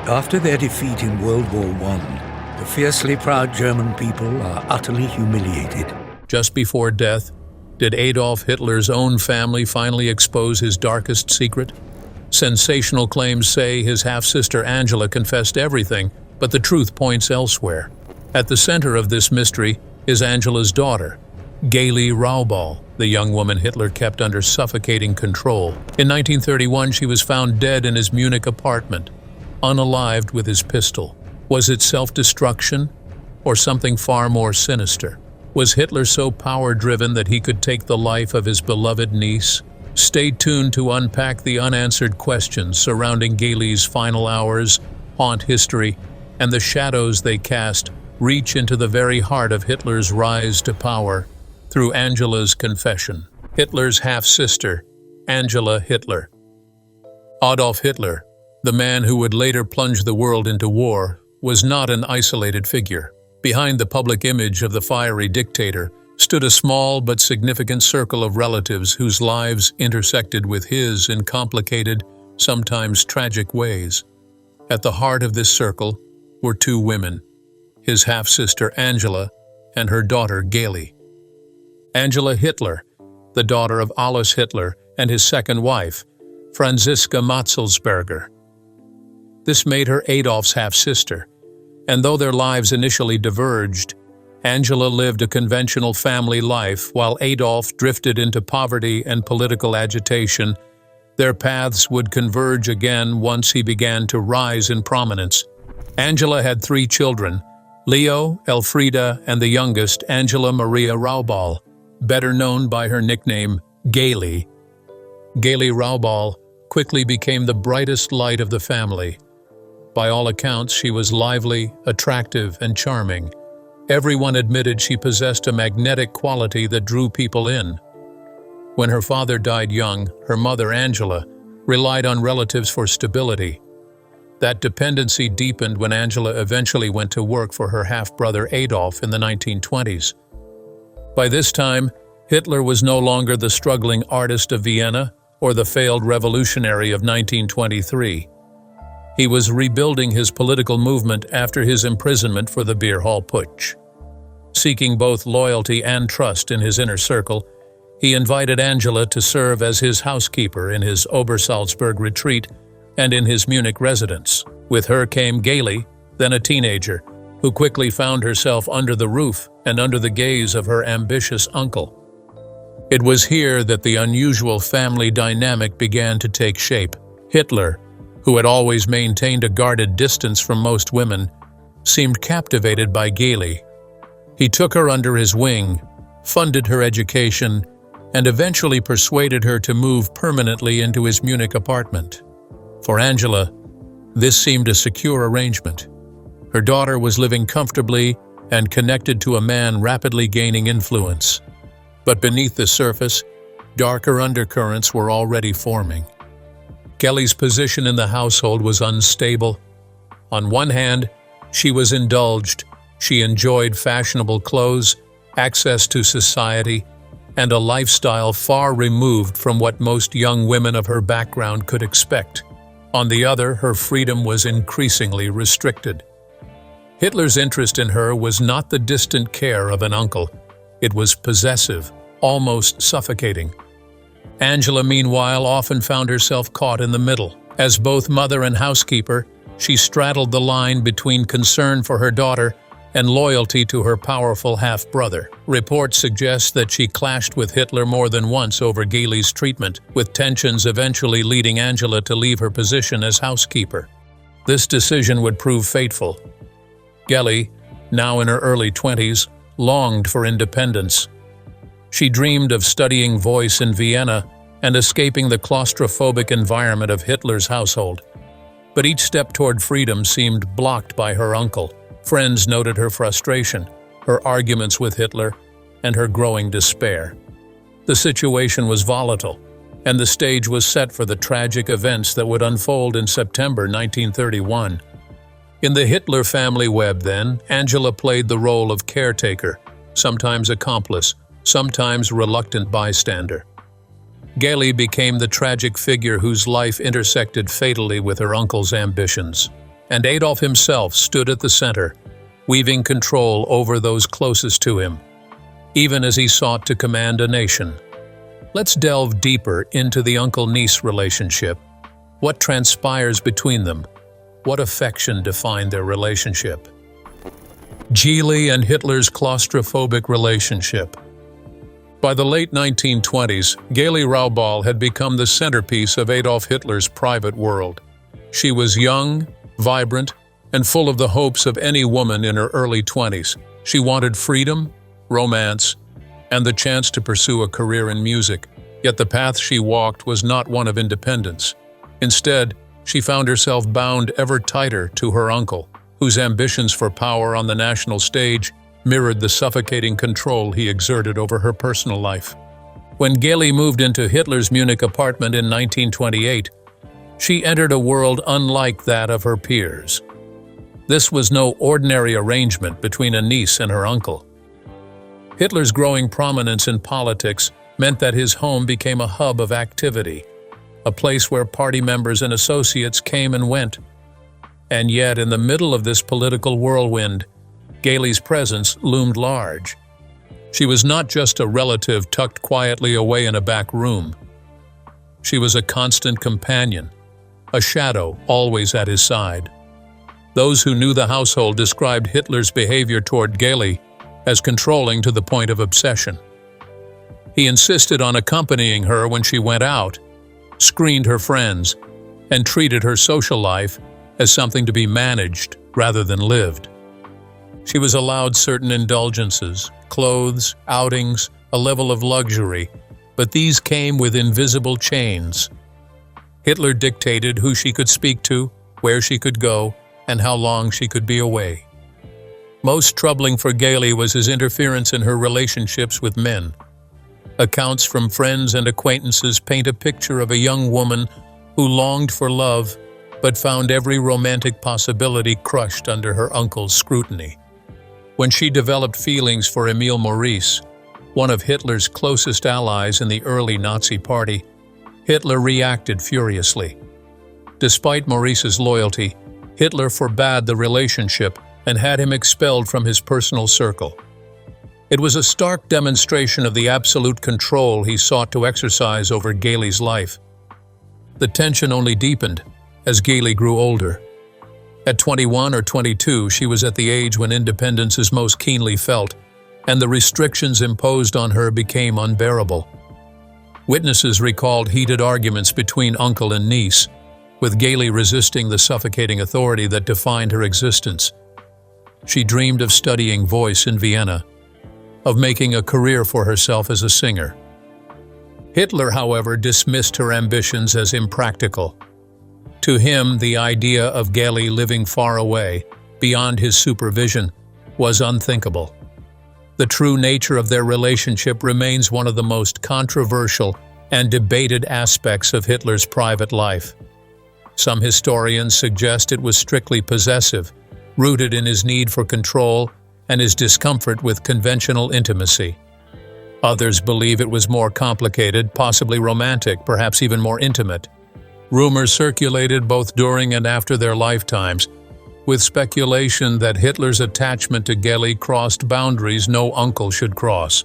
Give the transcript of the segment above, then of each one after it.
After their defeat in World War I, the fiercely proud German people are utterly humiliated. Just before death, did Adolf Hitler's own family finally expose his darkest secret? Sensational claims say his half-sister Angela confessed everything, but the truth points elsewhere. At the center of this mystery is Angela's daughter, Gaily Raubal, the young woman Hitler kept under suffocating control. In 1931, she was found dead in his Munich apartment, unalived with his pistol. Was it self-destruction or something far more sinister? Was Hitler so power-driven that he could take the life of his beloved niece? Stay tuned to unpack the unanswered questions surrounding Gaily's final hours, haunt history, and the shadows they cast reach into the very heart of Hitler's rise to power through Angela's confession. Hitler's half-sister, Angela Hitler. Adolf Hitler, the man who would later plunge the world into war, was not an isolated figure. Behind the public image of the fiery dictator stood a small but significant circle of relatives whose lives intersected with his in complicated, sometimes tragic ways. At the heart of this circle were two women, his half-sister Angela and her daughter Gaily. Angela Hitler, the daughter of Alois Hitler and his second wife, Franziska Matzelsberger. This made her Adolf's half-sister, and though their lives initially diverged, Angela lived a conventional family life while Adolf drifted into poverty and political agitation. Their paths would converge again once he began to rise in prominence. Angela had 3 children, Leo, Elfrieda, and the youngest, Angela Maria Raubal, better known by her nickname, Gaily. Gaily Raubal quickly became the brightest light of the family. By all accounts, she was lively, attractive, and charming. Everyone admitted she possessed a magnetic quality that drew people in. When her father died young, her mother, Angela, relied on relatives for stability. That dependency deepened when Angela eventually went to work for her half-brother Adolf in the 1920s. By this time, Hitler was no longer the struggling artist of Vienna or the failed revolutionary of 1923. He was rebuilding his political movement after his imprisonment for the Beer Hall Putsch. Seeking both loyalty and trust in his inner circle, he invited Angela to serve as his housekeeper in his Obersalzberg retreat and in his Munich residence. With her came Gaily, then a teenager, who quickly found herself under the roof and under the gaze of her ambitious uncle. It was here that the unusual family dynamic began to take shape. Hitler, who had always maintained a guarded distance from most women, seemed captivated by Gaily. He took her under his wing, funded her education, and eventually persuaded her to move permanently into his Munich apartment. For Angela, this seemed a secure arrangement. Her daughter was living comfortably and connected to a man rapidly gaining influence. But beneath the surface, darker undercurrents were already forming. Gaily's position in the household was unstable. On one hand, she was indulged. She enjoyed fashionable clothes, access to society, and a lifestyle far removed from what most young women of her background could expect. On the other, her freedom was increasingly restricted. Hitler's interest in her was not the distant care of an uncle. It was possessive, almost suffocating. Angela, meanwhile, often found herself caught in the middle. As both mother and housekeeper, she straddled the line between concern for her daughter and loyalty to her powerful half-brother. Reports suggest that she clashed with Hitler more than once over Gaily's treatment, with tensions eventually leading Angela to leave her position as housekeeper. This decision would prove fateful. Gaily, now in her early 20s, longed for independence. She dreamed of studying voice in Vienna and escaping the claustrophobic environment of Hitler's household. But each step toward freedom seemed blocked by her uncle. Friends noted her frustration, her arguments with Hitler, and her growing despair. The situation was volatile, and the stage was set for the tragic events that would unfold in September 1931. In the Hitler family web, then, Angela played the role of caretaker, sometimes accomplice, sometimes reluctant bystander. Gaily became the tragic figure whose life intersected fatally with her uncle's ambitions. and Adolf himself stood at the center, weaving control over those closest to him, even as he sought to command a nation. Let's delve deeper into the uncle-niece relationship. What transpires between them? What affection defined their relationship? Geely and Hitler's claustrophobic relationship. By the late 1920s, Geely Raubal had become the centerpiece of Adolf Hitler's private world. She was young, vibrant, and full of the hopes of any woman in her early 20s. She wanted freedom, romance, and the chance to pursue a career in music. Yet the path she walked was not one of independence. Instead, she found herself bound ever tighter to her uncle, whose ambitions for power on the national stage mirrored the suffocating control he exerted over her personal life. When Geely moved into Hitler's Munich apartment in 1928, she entered a world unlike that of her peers. This was no ordinary arrangement between a niece and her uncle. Hitler's growing prominence in politics meant that his home became a hub of activity, a place where party members and associates came and went. And yet, in the middle of this political whirlwind, Geely's presence loomed large. She was not just a relative tucked quietly away in a back room. She was a constant companion, a shadow always at his side. Those who knew the household described Hitler's behavior toward Geely as controlling to the point of obsession. He insisted on accompanying her when she went out, screened her friends, and treated her social life as something to be managed rather than lived. She was allowed certain indulgences, clothes, outings, a level of luxury, but these came with invisible chains. Hitler dictated who she could speak to, where she could go, and how long she could be away. Most troubling for Geely was his interference in her relationships with men. Accounts from friends and acquaintances paint a picture of a young woman who longed for love but found every romantic possibility crushed under her uncle's scrutiny. When she developed feelings for Emil Maurice, one of Hitler's closest allies in the early Nazi Party, Hitler reacted furiously. Despite Maurice's loyalty, Hitler forbade the relationship and had him expelled from his personal circle. It was a stark demonstration of the absolute control he sought to exercise over Geely's life. The tension only deepened as Geely grew older. At 21 or 22, she was at the age when independence is most keenly felt, and the restrictions imposed on her became unbearable. Witnesses recalled heated arguments between uncle and niece, with Geely resisting the suffocating authority that defined her existence. She dreamed of studying voice in Vienna, of making a career for herself as a singer. Hitler, however, dismissed her ambitions as impractical. To him, the idea of Geely living far away, beyond his supervision, was unthinkable. The true nature of their relationship remains one of the most controversial and debated aspects of Hitler's private life. Some historians suggest it was strictly possessive, rooted in his need for control and his discomfort with conventional intimacy. Others believe it was more complicated, possibly romantic, perhaps even more intimate. Rumors circulated both during and after their lifetimes, with speculation that Hitler's attachment to Geely crossed boundaries no uncle should cross.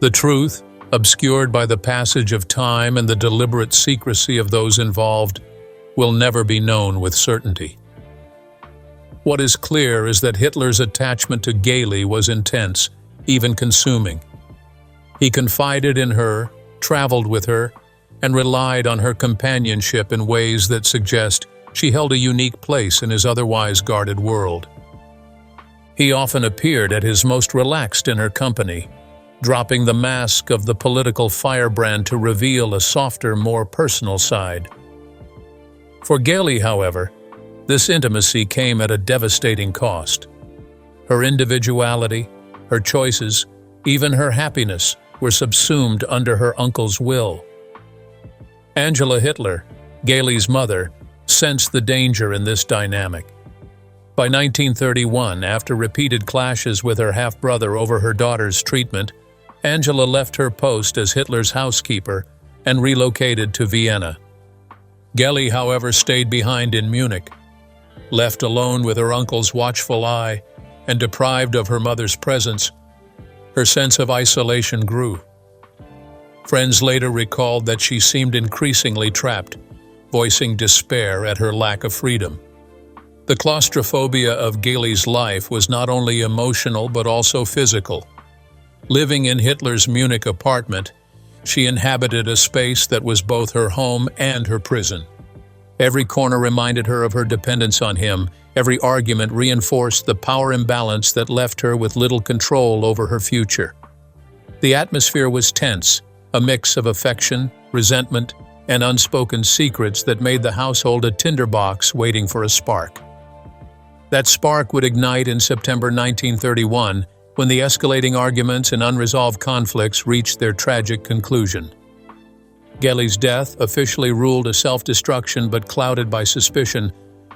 The truth, obscured by the passage of time and the deliberate secrecy of those involved, will never be known with certainty. What is clear is that Hitler's attachment to Geely was intense, even consuming. He confided in her, traveled with her, and relied on her companionship in ways that suggest she held a unique place in his otherwise guarded world. He often appeared at his most relaxed in her company, dropping the mask of the political firebrand to reveal a softer, more personal side. For Geely, however, this intimacy came at a devastating cost. Her individuality, her choices, even her happiness were subsumed under her uncle's will. Angela Hitler, Geely's mother, sensed the danger in this dynamic. By 1931, after repeated clashes with her half-brother over her daughter's treatment, Angela left her post as Hitler's housekeeper and relocated to Vienna. Geely, however, stayed behind in Munich. Left alone with her uncle's watchful eye and deprived of her mother's presence, her sense of isolation grew. Friends later recalled that she seemed increasingly trapped, voicing despair at her lack of freedom. The claustrophobia of Gailey's life was not only emotional but also physical. Living in Hitler's Munich apartment, she inhabited a space that was both her home and her prison. Every corner reminded her of her dependence on him. Every argument reinforced the power imbalance that left her with little control over her future. The atmosphere was tense, a mix of affection, resentment, and unspoken secrets that made the household a tinderbox waiting for a spark. That spark would ignite in September 1931, when the escalating arguments and unresolved conflicts reached their tragic conclusion. Gailey's death, officially ruled a self-destruction but clouded by suspicion,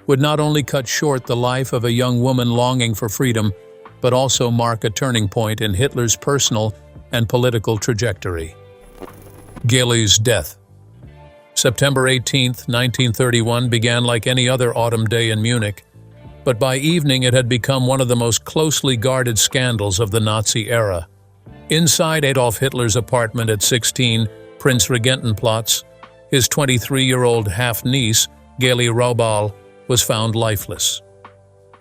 would not only cut short the life of a young woman longing for freedom, but also mark a turning point in Hitler's personal and political trajectory. Gailey's death. September 18, 1931 began like any other autumn day in Munich, but by evening it had become one of the most closely guarded scandals of the Nazi era. Inside Adolf Hitler's apartment at 16 Prinzregentenplatz, his 23-year-old half-niece, Gailey Raubal, was found lifeless.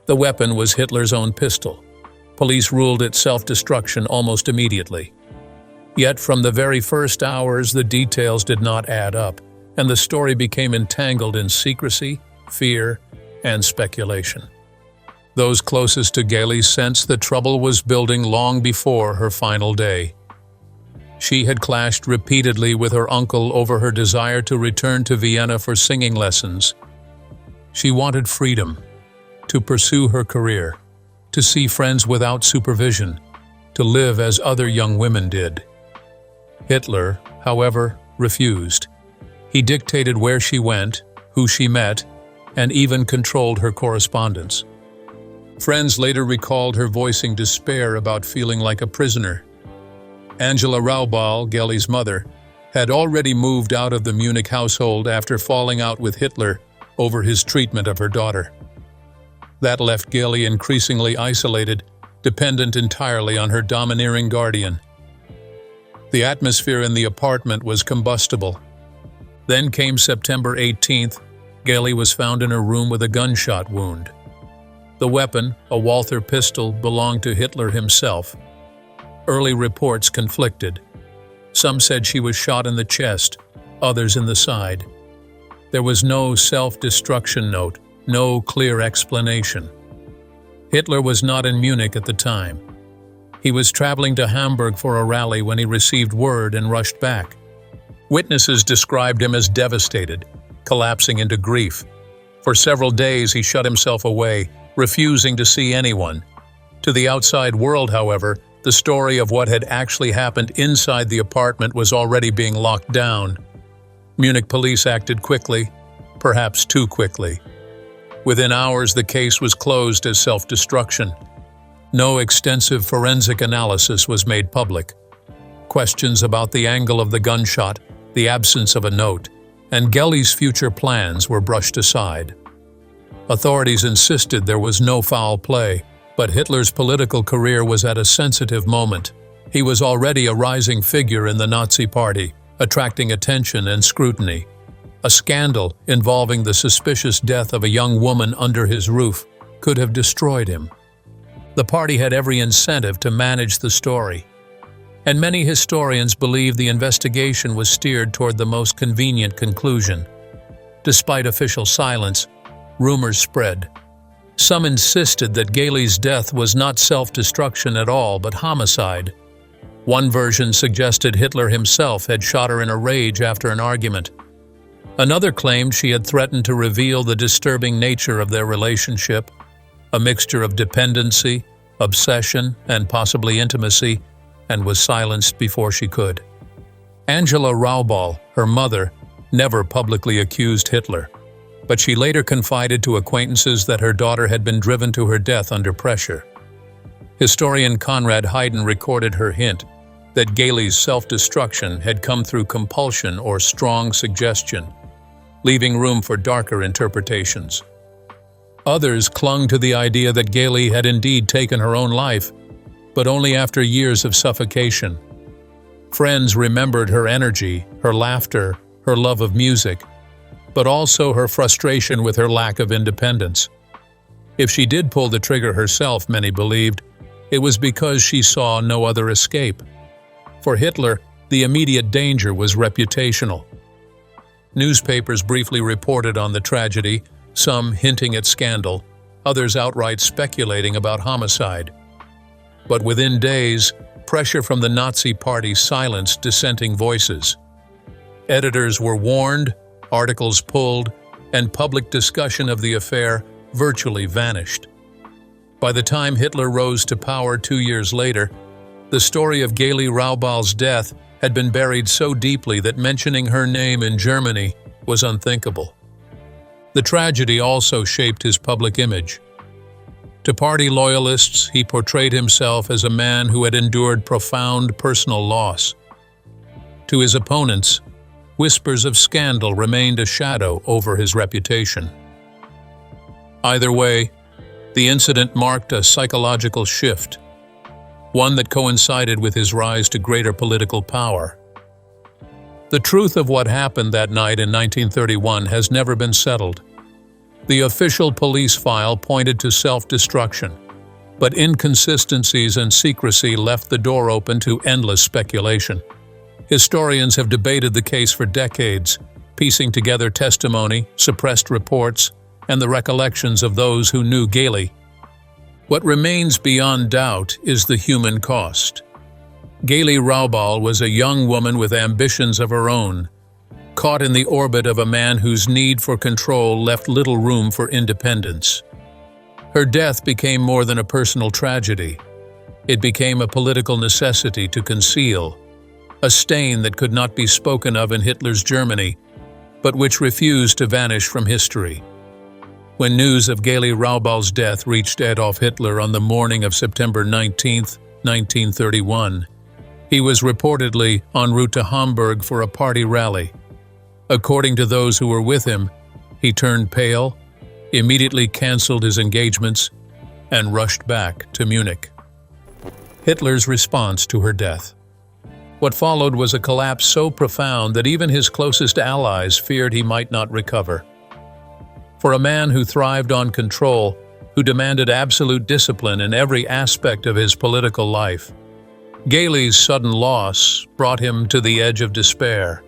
The weapon was Hitler's own pistol. Police ruled it self-destruction almost immediately. Yet from the very first hours, the details did not add up, and the story became entangled in secrecy, fear, and speculation. Those closest to Gailey sensed the trouble was building long before her final day. She had clashed repeatedly with her uncle over her desire to return to Vienna for singing lessons. She wanted freedom, to pursue her career, to see friends without supervision, to live as other young women did. Hitler, however, refused. He dictated where she went, who she met, and even controlled her correspondence. Friends later recalled her voicing despair about feeling like a prisoner. Angela Raubal, Gailey's mother, had already moved out of the Munich household after falling out with Hitler over his treatment of her daughter. That left Gailey increasingly isolated, dependent entirely on her domineering guardian. The atmosphere in the apartment was combustible. Then came September 18th. Gailey was found in her room with a gunshot wound. The weapon, a Walther pistol, belonged to Hitler himself. Early reports conflicted. Some said she was shot in the chest, others in the side. There was no self-destruction note, no clear explanation. Hitler was not in Munich at the time. He was traveling to Hamburg for a rally when he received word and rushed back. Witnesses described him as devastated, collapsing into grief. For several days he shut himself away, refusing to see anyone. To the outside world, however, the story of what had actually happened inside the apartment was already being locked down. Munich police acted quickly, perhaps too quickly. Within hours, the case was closed as self-destruction. No extensive forensic analysis was made public. Questions about the angle of the gunshot, the absence of a note, and Gailey's future plans were brushed aside. Authorities insisted there was no foul play, but Hitler's political career was at a sensitive moment. He was already a rising figure in the Nazi Party, attracting attention and scrutiny. A scandal involving the suspicious death of a young woman under his roof could have destroyed him. The party had every incentive to manage the story, and many historians believe the investigation was steered toward the most convenient conclusion. Despite official silence, rumors spread. Some insisted that Gailey's death was not self-destruction at all, but homicide. One version suggested Hitler himself had shot her in a rage after an argument. Another claimed she had threatened to reveal the disturbing nature of their relationship, a mixture of dependency, obsession, and possibly intimacy, and was silenced before she could. Angela Raubal, her mother, never publicly accused Hitler, but she later confided to acquaintances that her daughter had been driven to her death under pressure. Historian Conrad Hayden recorded her hint that Gailey's self-destruction had come through compulsion or strong suggestion, leaving room for darker interpretations. Others clung to the idea that Gailey had indeed taken her own life, but only after years of suffocation. Friends remembered her energy, her laughter, her love of music, but also her frustration with her lack of independence. If she did pull the trigger herself, many believed, it was because she saw no other escape. For Hitler, the immediate danger was reputational. Newspapers briefly reported on the tragedy, some hinting at scandal, others outright speculating about homicide. But within days, pressure from the Nazi Party silenced dissenting voices. Editors were warned, articles pulled, and public discussion of the affair virtually vanished. By the time Hitler rose to power 2 years later, the story of Gailey Raubal's death had been buried so deeply that mentioning her name in Germany was unthinkable. The tragedy also shaped his public image. To party loyalists, he portrayed himself as a man who had endured profound personal loss. To his opponents, whispers of scandal remained a shadow over his reputation. Either way, the incident marked a psychological shift, one that coincided with his rise to greater political power. The truth of what happened that night in 1931 has never been settled. The official police file pointed to self-destruction, but inconsistencies and secrecy left the door open to endless speculation. Historians have debated the case for decades, piecing together testimony, suppressed reports, and the recollections of those who knew Gailey. What remains beyond doubt is the human cost. Gailey Raubal was a young woman with ambitions of her own, caught in the orbit of a man whose need for control left little room for independence. Her death became more than a personal tragedy. It became a political necessity to conceal, a stain that could not be spoken of in Hitler's Germany, but which refused to vanish from history. When news of Gailey Raubal's death reached Adolf Hitler on the morning of September 19, 1931, he was reportedly en route to Hamburg for a party rally. According to those who were with him, he turned pale, immediately canceled his engagements, and rushed back to Munich. Hitler's response to her death. What followed was a collapse so profound that even his closest allies feared he might not recover. For a man who thrived on control, who demanded absolute discipline in every aspect of his political life, Gailey's sudden loss brought him to the edge of despair.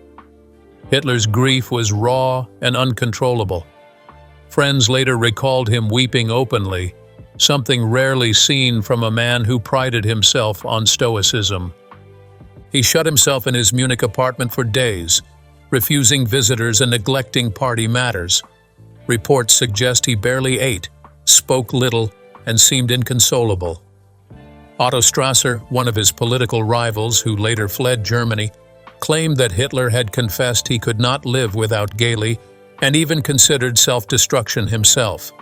Hitler's grief was raw and uncontrollable. Friends later recalled him weeping openly, something rarely seen from a man who prided himself on stoicism. He shut himself in his Munich apartment for days, refusing visitors and neglecting party matters. Reports suggest he barely ate, spoke little, and seemed inconsolable. Otto Strasser, one of his political rivals who later fled Germany, claimed that Hitler had confessed he could not live without Gailey and even considered self-destruction himself.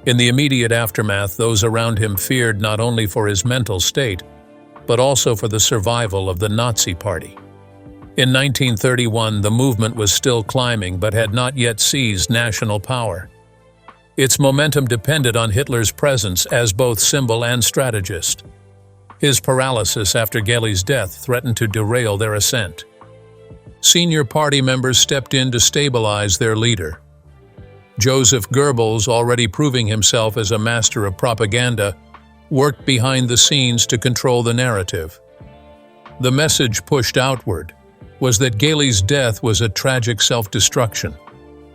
In the immediate aftermath, those around him feared not only for his mental state, but also for the survival of the Nazi Party. In 1931, the movement was still climbing but had not yet seized national power. Its momentum depended on Hitler's presence as both symbol and strategist. His paralysis after Gailey's death threatened to derail their ascent. Senior party members stepped in to stabilize their leader. Joseph Goebbels, already proving himself as a master of propaganda, worked behind the scenes to control the narrative. The message pushed outward was that Gailey's death was a tragic self-destruction,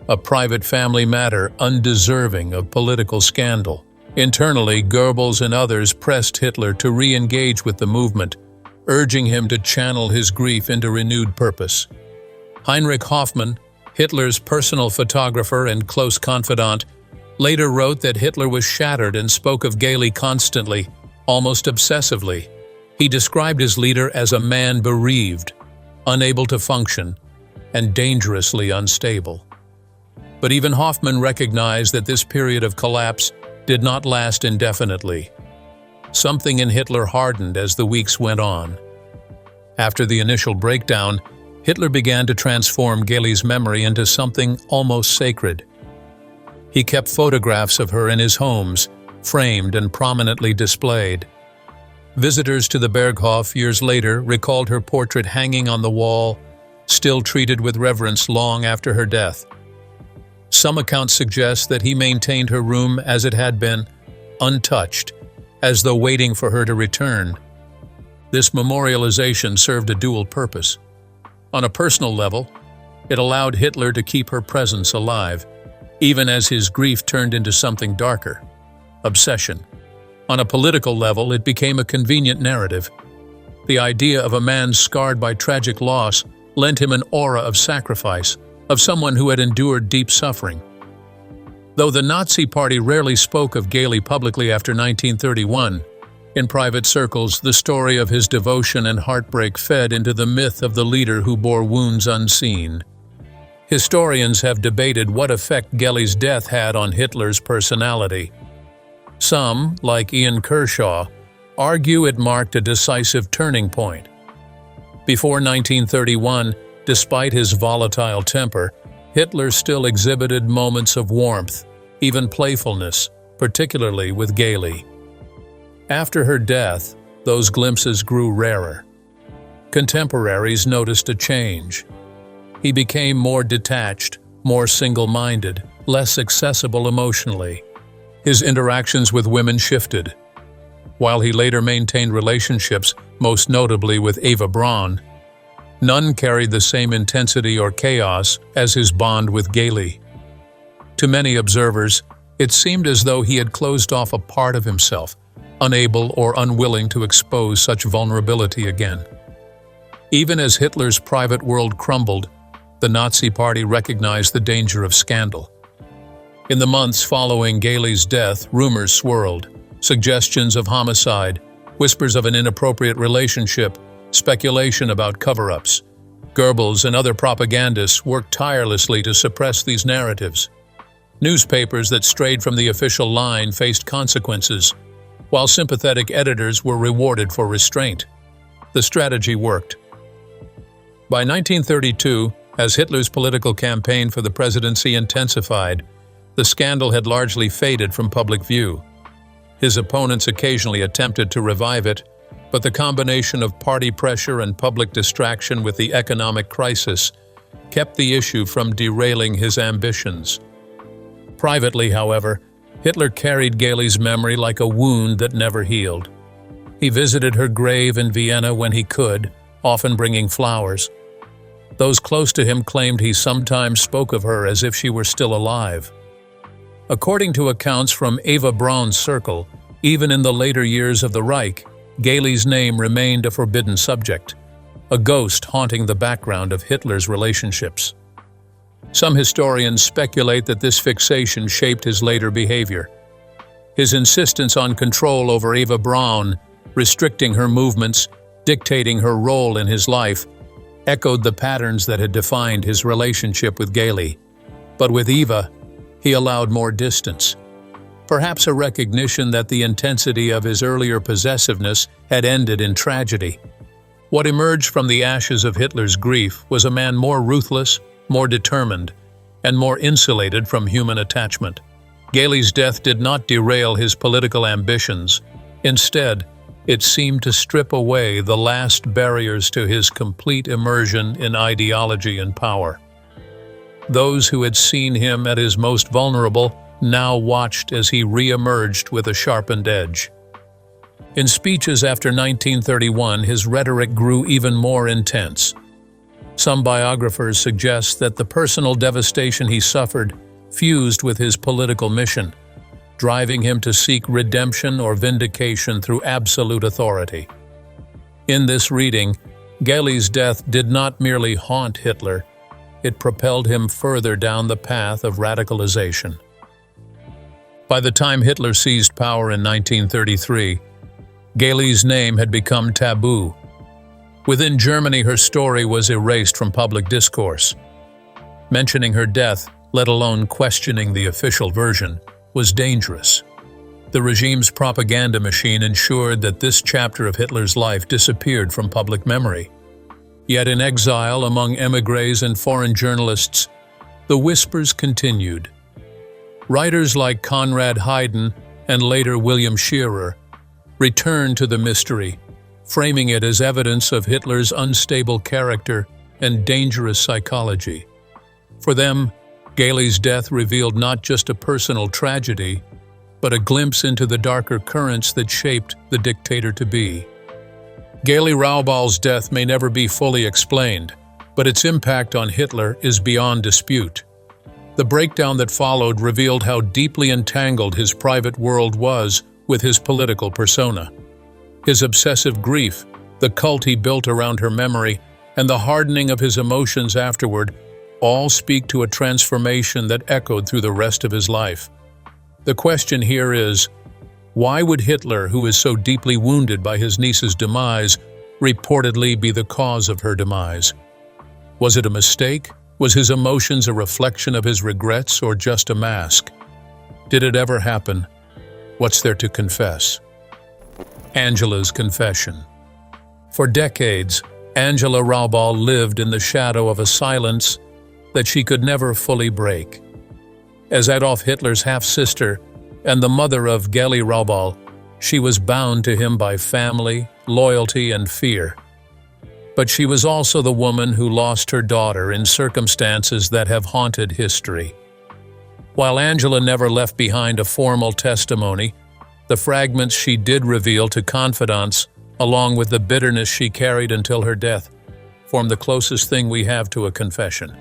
a private family matter undeserving of political scandal. Internally, Goebbels and others pressed Hitler to re-engage with the movement, urging him to channel his grief into renewed purpose. Heinrich Hoffmann, Hitler's personal photographer and close confidant, later wrote that Hitler was shattered and spoke of Gailey constantly, almost obsessively. He described his leader as a man bereaved, unable to function, and dangerously unstable. But even Hoffmann recognized that this period of collapse did not last indefinitely. Something in Hitler hardened as the weeks went on. After the initial breakdown, Hitler began to transform Gailey's memory into something almost sacred. He kept photographs of her in his homes, framed and prominently displayed. Visitors to the Berghof years later recalled her portrait hanging on the wall, still treated with reverence long after her death. Some accounts suggest that he maintained her room as it had been, untouched, as though waiting for her to return. This memorialization served a dual purpose. On a personal level, it allowed Hitler to keep her presence alive, even as his grief turned into something darker, obsession. On a political level, it became a convenient narrative. The idea of a man scarred by tragic loss lent him an aura of sacrifice, of someone who had endured deep suffering. Though the Nazi Party rarely spoke of Gailey publicly after 1931, in private circles the story of his devotion and heartbreak fed into the myth of the leader who bore wounds unseen. Historians have debated what effect Gailey's death had on Hitler's personality. Some, like Ian Kershaw, argue it marked a decisive turning point. Before 1931, despite his volatile temper, Hitler still exhibited moments of warmth, even playfulness, particularly with Gailey. After her death, those glimpses grew rarer. Contemporaries noticed a change. He became more detached, more single-minded, less accessible emotionally. His interactions with women shifted. While he later maintained relationships, most notably with Eva Braun, none carried the same intensity or chaos as his bond with Gailey. To many observers, it seemed as though he had closed off a part of himself, unable or unwilling to expose such vulnerability again. Even as Hitler's private world crumbled, the Nazi Party recognized the danger of scandal. In the months following Gailey's death, rumors swirled, suggestions of homicide, whispers of an inappropriate relationship, speculation about cover-ups. Goebbels and other propagandists worked tirelessly to suppress these narratives. Newspapers that strayed from the official line faced consequences, while sympathetic editors were rewarded for restraint. The strategy worked. By 1932, as Hitler's political campaign for the presidency intensified, the scandal had largely faded from public view. His opponents occasionally attempted to revive it, but the combination of party pressure and public distraction with the economic crisis kept the issue from derailing his ambitions. Privately, however, Hitler carried Gailey's memory like a wound that never healed. He visited her grave in Vienna when he could, often bringing flowers. Those close to him claimed he sometimes spoke of her as if she were still alive. According to accounts from Eva Braun's circle, even in the later years of the Reich, Gailey's name remained a forbidden subject, a ghost haunting the background of Hitler's relationships. Some historians speculate that this fixation shaped his later behavior. His insistence on control over Eva Braun, restricting her movements, dictating her role in his life, echoed the patterns that had defined his relationship with Gailey. But with Eva, he allowed more distance. Perhaps a recognition that the intensity of his earlier possessiveness had ended in tragedy. What emerged from the ashes of Hitler's grief was a man more ruthless, more determined, and more insulated from human attachment. Gailey's death did not derail his political ambitions. Instead, it seemed to strip away the last barriers to his complete immersion in ideology and power. Those who had seen him at his most vulnerable now watched as he re-emerged with a sharpened edge. In speeches after 1931, his rhetoric grew even more intense. Some biographers suggest that the personal devastation he suffered fused with his political mission, driving him to seek redemption or vindication through absolute authority. In this reading, Gailey's death did not merely haunt Hitler, it propelled him further down the path of radicalization. By the time Hitler seized power in 1933, Gailey's name had become taboo. Within Germany, her story was erased from public discourse. Mentioning her death, let alone questioning the official version, was dangerous. The regime's propaganda machine ensured that this chapter of Hitler's life disappeared from public memory. Yet in exile among émigrés and foreign journalists, the whispers continued. Writers like Conrad Hayden and later William Shearer returned to the mystery, framing it as evidence of Hitler's unstable character and dangerous psychology. For them, Gailey's death revealed not just a personal tragedy, but a glimpse into the darker currents that shaped the dictator-to-be. Gailey Rauball's death may never be fully explained, but its impact on Hitler is beyond dispute. The breakdown that followed revealed how deeply entangled his private world was with his political persona. His obsessive grief, the cult he built around her memory, and the hardening of his emotions afterward all speak to a transformation that echoed through the rest of his life. The question here is, why would Hitler, who is so deeply wounded by his niece's demise, reportedly be the cause of her demise? Was it a mistake? Was his emotions a reflection of his regrets or just a mask? Did it ever happen? What's there to confess? Angela's confession. For decades, Angela Rauball lived in the shadow of a silence that she could never fully break. As Adolf Hitler's half-sister and the mother of Gailey Rauball, she was bound to him by family, loyalty, and fear. But she was also the woman who lost her daughter in circumstances that have haunted history. While Angela never left behind a formal testimony, the fragments she did reveal to confidants, along with the bitterness she carried until her death, form the closest thing we have to a confession.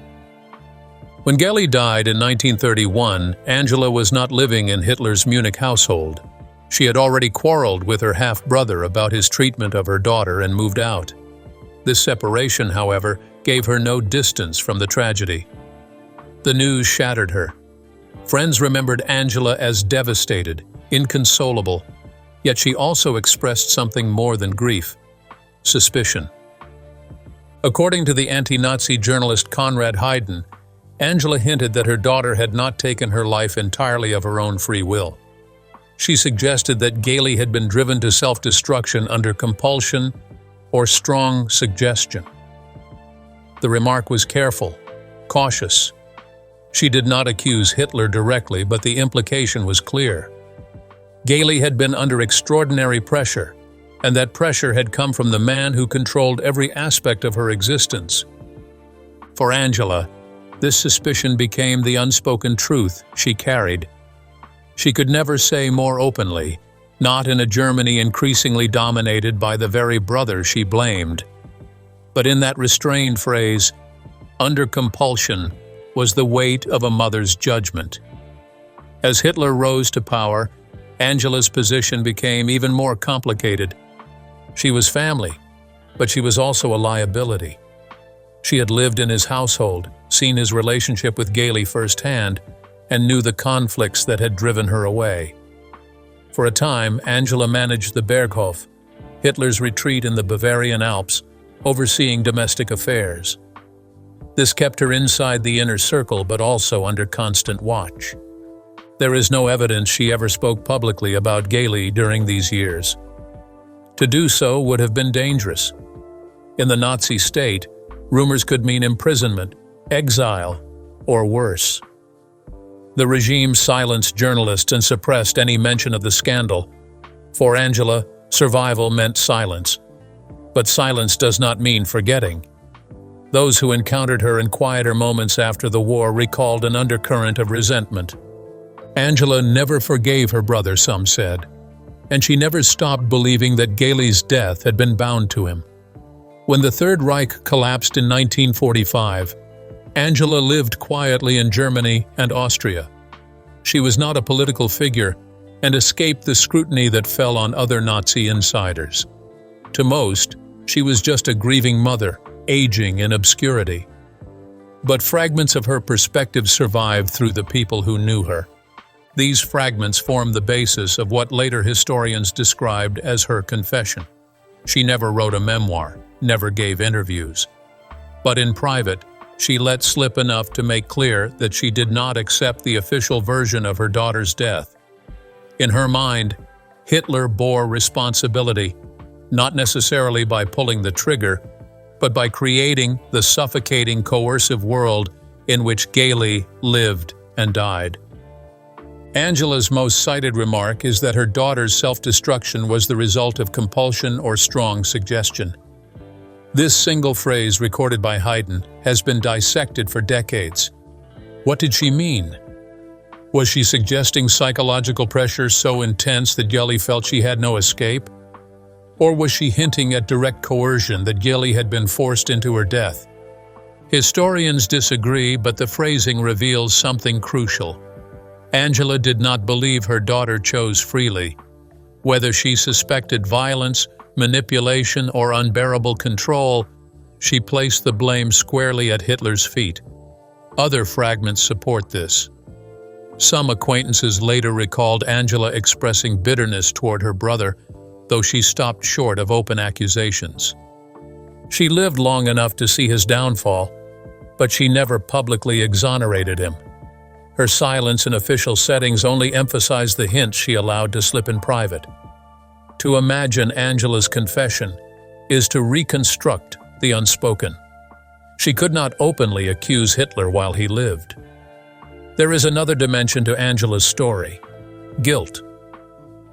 When Gailey died in 1931, Angela was not living in Hitler's Munich household. She had already quarreled with her half-brother about his treatment of her daughter and moved out. This separation, however, gave her no distance from the tragedy. The news shattered her. Friends remembered Angela as devastated, inconsolable, yet she also expressed something more than grief: suspicion. According to the anti-Nazi journalist Conrad Hayden, Angela hinted that her daughter had not taken her life entirely of her own free will. She suggested that Gailey had been driven to self-destruction under compulsion or strong suggestion. The remark was careful, cautious. She did not accuse Hitler directly, but the implication was clear. Gailey had been under extraordinary pressure, and that pressure had come from the man who controlled every aspect of her existence. For Angela, this suspicion became the unspoken truth she carried. She could never say more openly, not in a Germany increasingly dominated by the very brother she blamed. But in that restrained phrase, under compulsion, was the weight of a mother's judgment. As Hitler rose to power, Angela's position became even more complicated. She was family, but she was also a liability. She had lived in his household, seen his relationship with Gailey firsthand, and knew the conflicts that had driven her away. For a time, Angela managed the Berghof, Hitler's retreat in the Bavarian Alps, overseeing domestic affairs. This kept her inside the inner circle, but also under constant watch. There is no evidence she ever spoke publicly about Gailey during these years. To do so would have been dangerous. In the Nazi state, rumors could mean imprisonment, exile, or worse. The regime silenced journalists and suppressed any mention of the scandal. For Angela, survival meant silence. But silence does not mean forgetting. Those who encountered her in quieter moments after the war recalled an undercurrent of resentment. Angela never forgave her brother, some said, and she never stopped believing that Gailey's death had been bound to him. When the Third Reich collapsed in 1945, Angela lived quietly in Germany and Austria. She was not a political figure and escaped the scrutiny that fell on other Nazi insiders. To most, she was just a grieving mother, aging in obscurity. But fragments of her perspective survived through the people who knew her. These fragments form the basis of what later historians described as her confession. She never wrote a memoir, never gave interviews. But in private, she let slip enough to make clear that she did not accept the official version of her daughter's death. In her mind, Hitler bore responsibility, not necessarily by pulling the trigger, but by creating the suffocating, coercive world in which Gailey lived and died. Angela's most cited remark is that her daughter's self-destruction was the result of compulsion or strong suggestion. This single phrase, recorded by Haydn, has been dissected for decades. What did she mean? Was she suggesting psychological pressure so intense that Geli felt she had no escape? Or was she hinting at direct coercion that Geli had been forced into her death? Historians disagree, but the phrasing reveals something crucial. Angela did not believe her daughter chose freely. Whether she suspected violence, manipulation, or unbearable control, she placed the blame squarely at Hitler's feet. Other fragments support this. Some acquaintances later recalled Angela expressing bitterness toward her brother, though she stopped short of open accusations. She lived long enough to see his downfall, but she never publicly exonerated him. Her silence in official settings only emphasized the hints she allowed to slip in private. To imagine Angela's confession is to reconstruct the unspoken. She could not openly accuse Hitler while he lived. There is another dimension to Angela's story: guilt.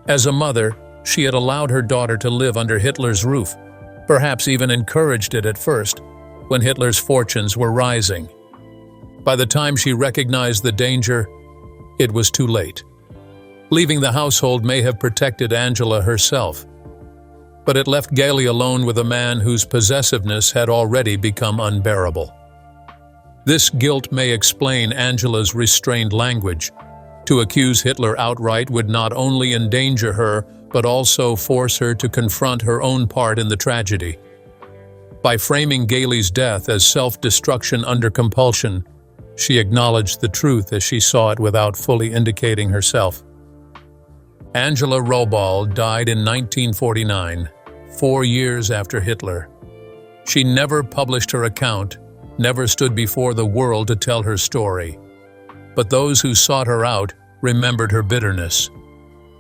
As a mother, she had allowed her daughter to live under Hitler's roof, perhaps even encouraged it at first, when Hitler's fortunes were rising. By the time she recognized the danger, it was too late. Leaving the household may have protected Angela herself, but it left Geli alone with a man whose possessiveness had already become unbearable. This guilt may explain Angela's restrained language. To accuse Hitler outright would not only endanger her, but also force her to confront her own part in the tragedy. By framing Geli's death as self-destruction under compulsion, she acknowledged the truth as she saw it without fully indicating herself. Angela Rowohl died in 1949, 4 years after Hitler. She never published her account, never stood before the world to tell her story. But those who sought her out remembered her bitterness.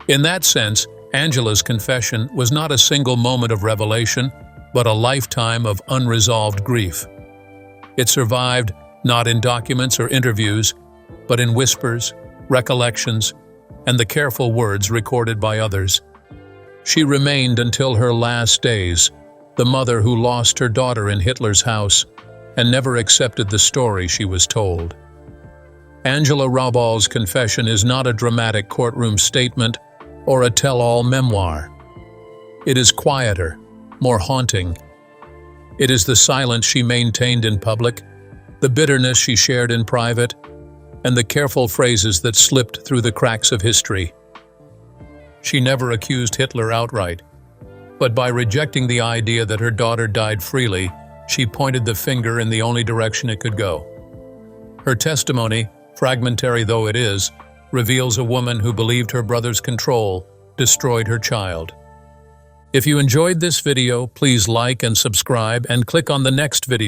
In that sense, Angela's confession was not a single moment of revelation, but a lifetime of unresolved grief. It survived not in documents or interviews, but in whispers, recollections, and the careful words recorded by others. She remained until her last days, the mother who lost her daughter in Hitler's house and never accepted the story she was told. Angela Rowohl's confession is not a dramatic courtroom statement or a tell-all memoir. It is quieter, more haunting. It is the silence she maintained in public, the bitterness she shared in private, and the careful phrases that slipped through the cracks of history. She never accused Hitler outright, but by rejecting the idea that her daughter died freely, she pointed the finger in the only direction it could go. Her testimony, fragmentary though it is, reveals a woman who believed her brother's control destroyed her child. If you enjoyed this video, please like and subscribe and click on the next video.